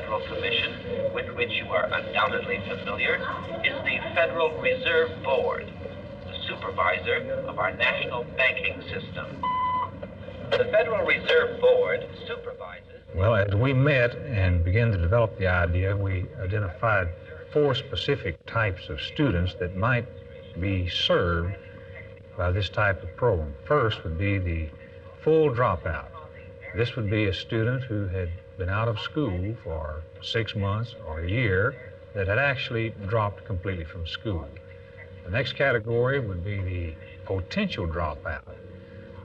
Federal Commission, with which you are undoubtedly familiar, is the Federal Reserve Board, the supervisor of our national banking system. The Federal Reserve Board supervises... Well, as we met and began to develop the idea, we identified 4 specific types of students that might be served by this type of program. First would be the full dropout. This would be a student who had been out of school for 6 months or a year that had actually dropped completely from school. The next category would be the potential dropout.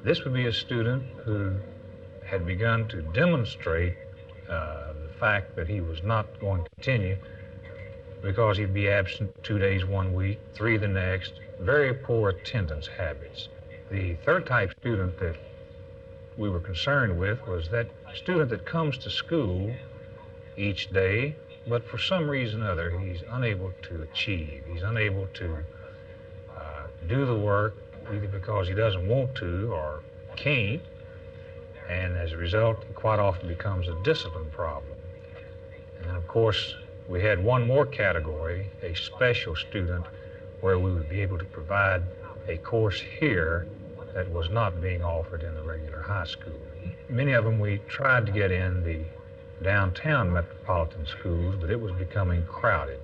This would be a student who had begun to demonstrate the fact that he was not going to continue because he'd be absent 2 days one week, 3 the next, very poor attendance habits. The third type student that we were concerned with was that student that comes to school each day, but for some reason or other, he's unable to achieve. He's unable to do the work either because he doesn't want to or can't, and as a result, it quite often becomes a discipline problem. And then, of course, we had one more category, a special student, where we would be able to provide a course here that was not being offered in the regular high school. Many of them we tried to get in the downtown metropolitan schools, but it was becoming crowded.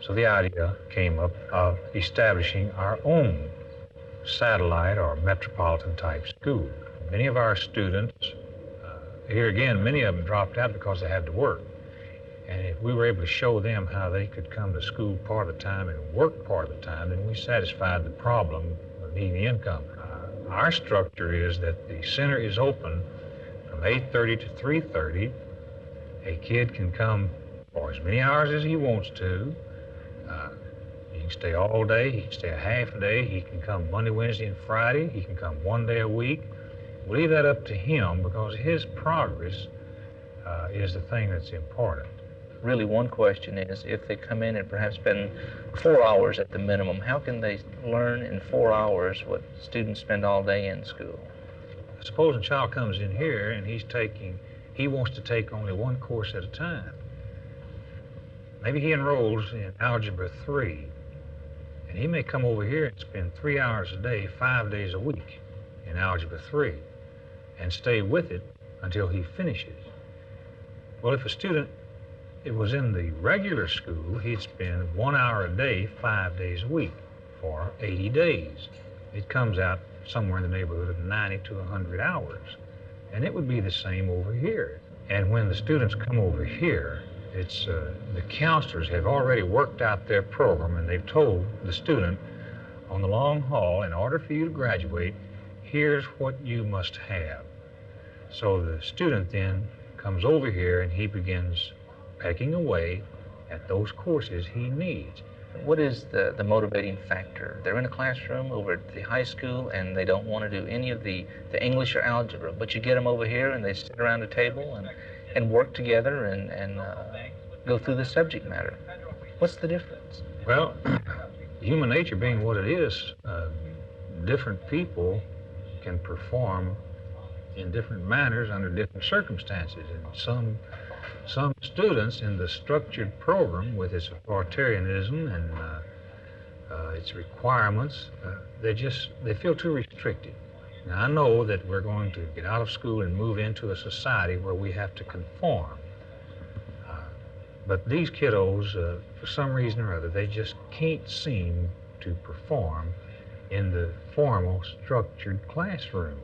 So the idea came up of establishing our own satellite or metropolitan type school. Many of our students, here again, many of them dropped out because they had to work. And if we were able to show them how they could come to school part of the time and work part of the time, then we satisfied the problem of needing the income. Our structure is that the center is open from 8:30 to 3:30. A kid can come for as many hours as he wants to. He can stay all day, he can stay a half a day, he can come Monday, Wednesday, and Friday, he can come 1 day a week. We'll leave that up to him because his progress is the thing that's important. Really, one question is, if they come in and perhaps spend 4 hours at the minimum, how can they learn in 4 hours what students spend all day in school? Suppose a child comes in here and he wants to take only one course at a time. Maybe he enrolls in Algebra 3, and he may come over here and spend 3 hours a day, 5 days a week in Algebra 3, and stay with it until he finishes. Well, if a student was in the regular school, he'd spend 1 hour a day, 5 days a week for 80 days. It comes out somewhere in the neighborhood of 90 to 100 hours. And it would be the same over here. And when the students come over here, it's the counselors have already worked out their program, and they've told the student on the long haul, in order for you to graduate, here's what you must have. So the student then comes over here and he begins pecking away at those courses he needs. What is the motivating factor? They're in a classroom over at the high school and they don't want to do any of the English or algebra, but you get them over here and they sit around a table and work together and go through the subject matter. What's the difference? Well, human nature being what it is, different people can perform in different manners under different circumstances. And some students in the structured program with its authoritarianism and its requirements, they feel too restricted. Now, I know that we're going to get out of school and move into a society where we have to conform. But these kiddos, for some reason or other, they just can't seem to perform in the formal, structured classroom.